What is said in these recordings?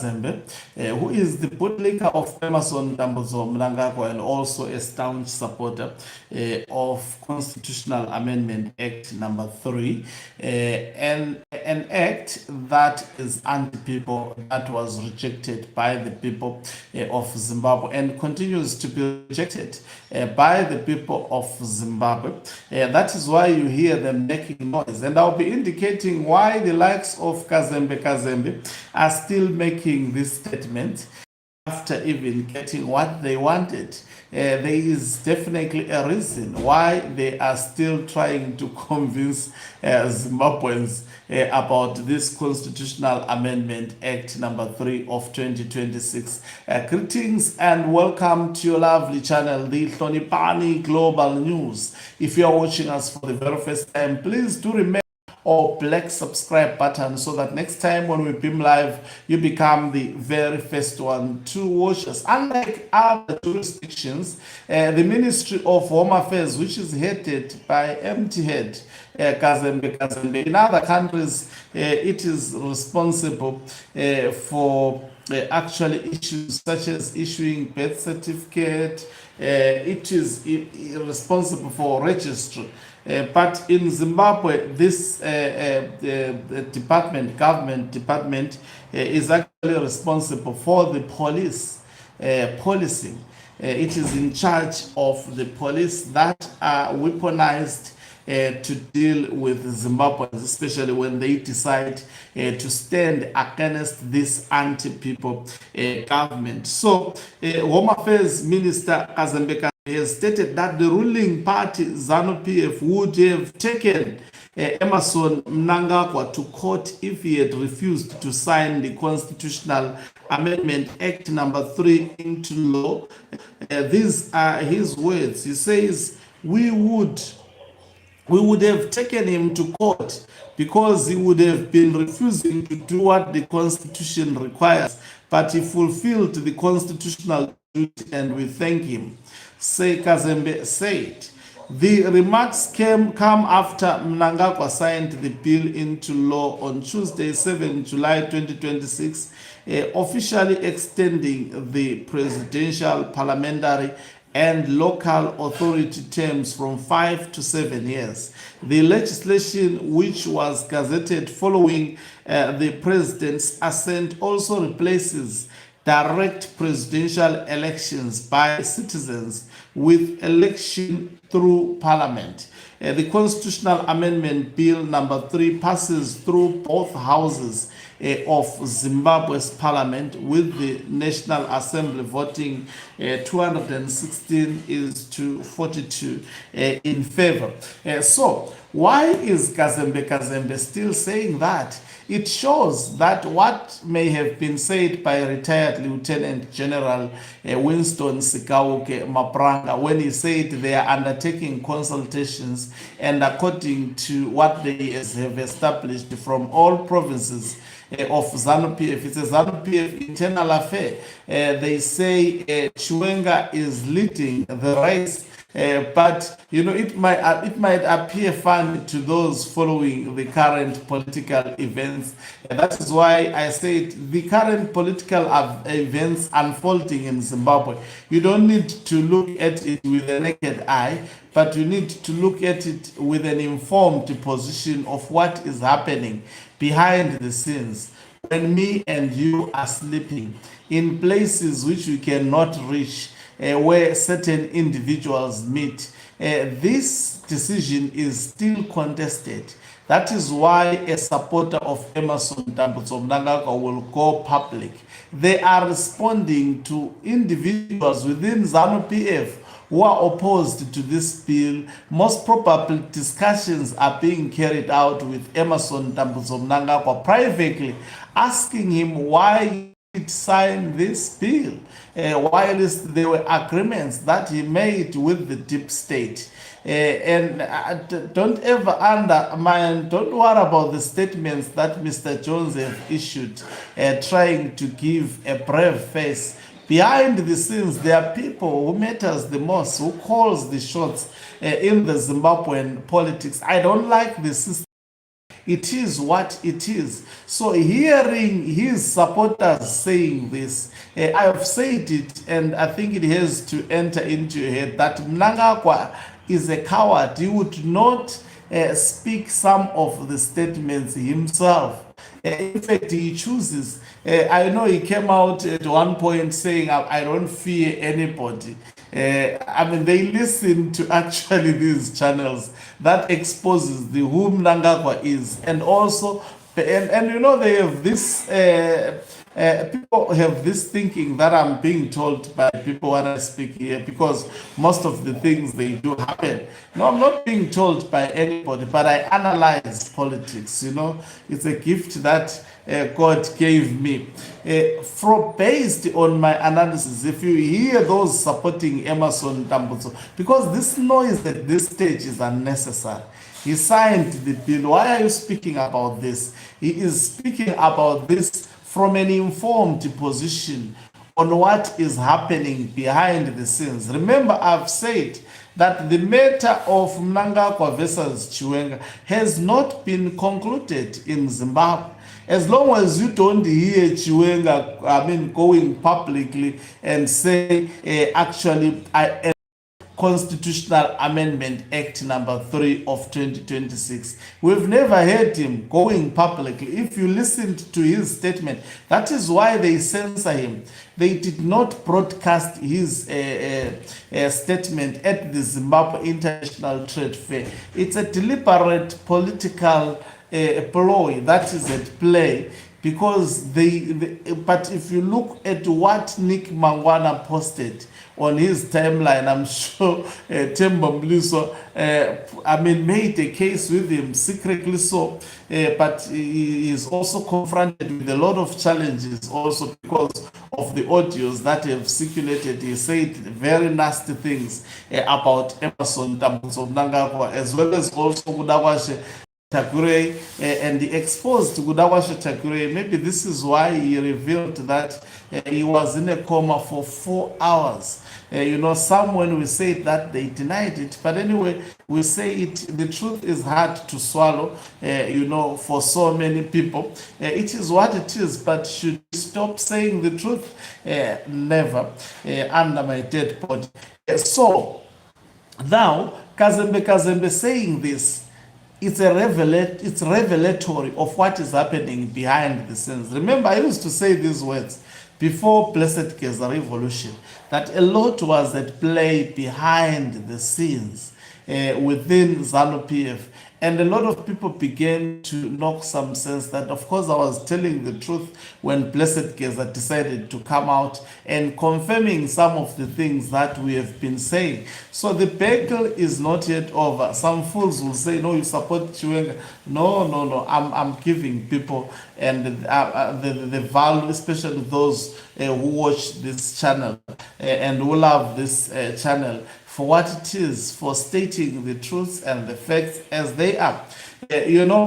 Kazembe, who is the bootlicker of Emerson Mnangagwa and also a staunch supporter of Constitutional Amendment Act number 3, and an act that is anti-people, that was rejected by the people of Zimbabwe and continues to be rejected by the people of Zimbabwe. That is why you hear them making noise. And I'll be indicating why the likes of Kazembe Kazembe are still making this statement after even getting what they wanted. There is definitely a reason why they are still trying to convince Zimbabweans about this Constitutional Amendment Act number 3 of 2026. Greetings and welcome to your lovely channel, the Hlonipani Global News. If you are watching us for the very first time, please do remember or black subscribe button so that next time when we beam live, you become the very first one to watch us. Unlike other jurisdictions, the Ministry of Home Affairs, which is headed by empty head Kazembe Kazembe, in other countries, it is responsible for actually issues such as issuing birth certificate. It is responsible for registry. But in Zimbabwe, this government department, is actually responsible for the police policing. It is in charge of the police that are weaponized to deal with Zimbabweans, especially when they decide to stand against this anti-people government. So, Home Affairs Minister Kazembe has stated that the ruling party ZANU-PF would have taken Emerson Mnangagwa to court if he had refused to sign the Constitutional Amendment Act number 3 into law. These are his words. He says, we would have taken him to court because he would have been refusing to do what the Constitution requires, but he fulfilled the constitutional duty and we thank him, say Kazembe said. The remarks come after Mnangagwa signed the bill into law on Tuesday, 7 July 2026, officially extending the presidential, parliamentary, and local authority terms from 5 to 7 years. The legislation, which was gazetted following the president's assent, also replaces direct presidential elections by citizens with election through parliament. The Constitutional Amendment Bill number 3 passes through both houses of Zimbabwe's parliament, with the National Assembly voting 216 is to 42 in favor. So why is Kazembe Kazembe still saying that? It shows that what may have been said by retired Lieutenant General Winston Sikauke Mapranga when he said they are undertaking consultations, and according to what they have established from all provinces of ZANU-PF, it's a ZANU-PF internal affair. They say Chiwenga is leading the race. But you know, it might appear funny to those following the current political events. That is why I said the current political events unfolding in Zimbabwe, you don't need to look at it with a naked eye, but you need to look at it with an informed position of what is happening behind the scenes when me and you are sleeping in places which we cannot reach, where certain individuals meet. This decision is still contested. That is why a supporter of Emerson Mnangagwa will go public. They are responding to individuals within ZANU-PF who are opposed to this bill. Most probably discussions are being carried out with Emerson Mnangagwa privately, asking him why sign this bill, while there were agreements that he made with the deep state. And don't ever undermine, don't worry about the statements that Mr. Jones have issued, trying to give a brave face. Behind the scenes, there are people who matters the most, who calls the shots in the Zimbabwean politics. I don't like the system It is what it is. So hearing his supporters saying this, I have said it, and I think it has to enter into your head that Mnangagwa is a coward. He would not speak some of the statements himself. In fact, he chooses. I know he came out at one point saying, I don't fear anybody. I mean, they listen to actually these channels that exposes the who Mnangagwa is, and also, and you know, they have this. People have this thinking that I'm being told by people when I speak here, because most of the things they do happen. No, I'm not being told by anybody, but I analyze politics. You know, it's a gift that God gave me. From based on my analysis, if you hear those supporting Emerson Tambutso, because this noise at this stage is unnecessary. He signed the bill. Why are you speaking about this? He is speaking about this from an informed position on what is happening behind the scenes. Remember, I've said that the matter of Mnangagwa versus Chiwenga has not been concluded in Zimbabwe. As long as you don't hear Chiwenga, going publicly and say, actually, Constitutional Amendment Act number 3 of 2026. We've never heard him going publicly. If you listened to his statement, that is why they censor him. They did not broadcast his statement at the Zimbabwe International Trade Fair. It's a deliberate political ploy that is at play, because but if you look at what Nick Mangwana posted on his timeline, I'm sure Temba Mliso, made a case with him secretly so, but he is also confronted with a lot of challenges also because of the audios that have circulated. He said very nasty things about Emerson Mnangagwa, as well as also Mnangagwa Takure, and he exposed Gudawashe Takure. Maybe this is why he revealed that he was in a coma for 4 hours. Some when we say that they denied it, but anyway, we say it. The truth is hard to swallow, for so many people. It is what it is, but should we stop saying the truth? Never, under my dead body. So now, Kazembe Kazembe saying this, it's revelatory of what is happening behind the scenes. Remember, I used to say these words before Blessed Geza Revolution, that a lot was at play behind the scenes within ZANU-PF. And a lot of people began to knock some sense that, of course, I was telling the truth when Blessed Geza decided to come out and confirming some of the things that we have been saying. So the battle is not yet over. Some fools will say, no, you support Chiwenga. No. I'm giving people and the value, especially those who watch this channel and who love this channel, for what it is, for stating the truths and the facts as they are. The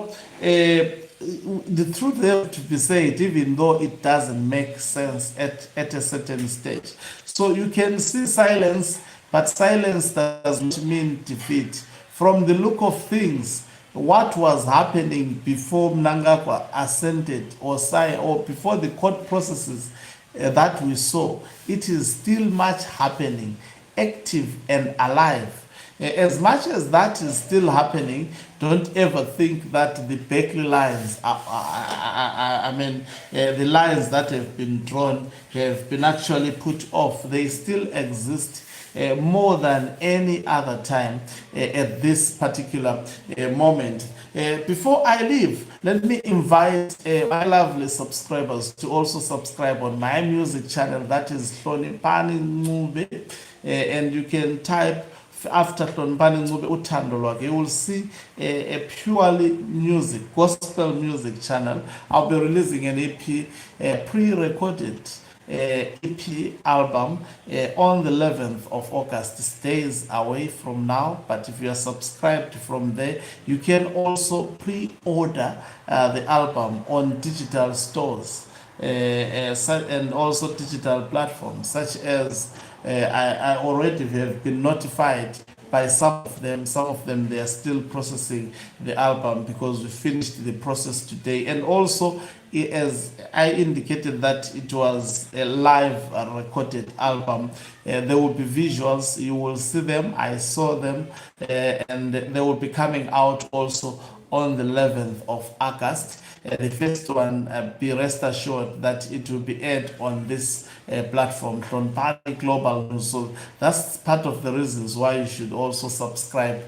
truth has to be said, even though it doesn't make sense at a certain stage. So you can see silence, but silence does not mean defeat. From the look of things, what was happening before Mnangagwa ascended or signed, or before the court processes that we saw, it is still much happening, active and alive. As much as that is still happening, don't ever think that the Berkeley lines, the lines that have been drawn have been actually put off. They still exist more than any other time at this particular moment. Before I leave, let me invite my lovely subscribers to also subscribe on my music channel, that is Hloniphani Ncube, and you can type after Hloniphani Ncube uthando lwakhe. You will see a purely music, gospel music channel. I'll be releasing an EP, pre-recorded EP album on the 11th of August, days away from now. But if you are subscribed from there, you can also pre-order the album on digital stores and also digital platforms such as I already have been notified by some of them. Some of them, they are still processing the album because we finished the process today. And also, as I indicated that it was a live recorded album, there will be visuals. You will see them. I saw them, and they will be coming out also on the 11th of August. The first one, be rest assured that it will be aired on this platform from Party Global News. So that's part of the reasons why you should also subscribe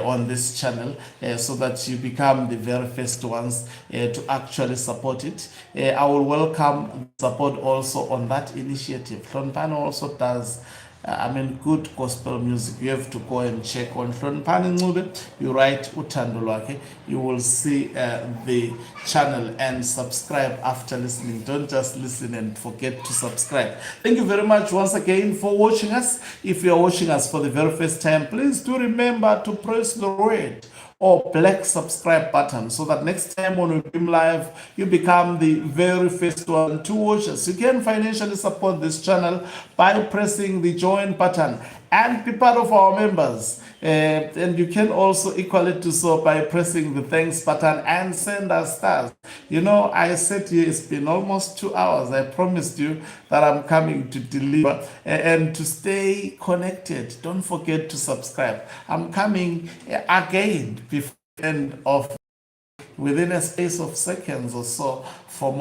on this channel, so that you become the very first ones to actually support it. I will welcome support also on that initiative. Hloniphani also does good gospel music. You have to go and check on Hloniphani Ncube. You write Uthando Lwakhe, you will see the channel and subscribe after listening. Don't just listen and forget to subscribe. Thank you very much once again for watching us. If you are watching us for the very first time, please do remember to press the red or black subscribe button so that next time when we beam live, you become the very first one to watch us. You can financially support this channel by pressing the join button and be part of our members. And you can also equally do so by pressing the thanks button and send us stars. You know, I said here it's been almost 2 hours. I promised you that I'm coming to deliver and to stay connected. Don't forget to subscribe. I'm coming again before the end of within a space of seconds or so for more.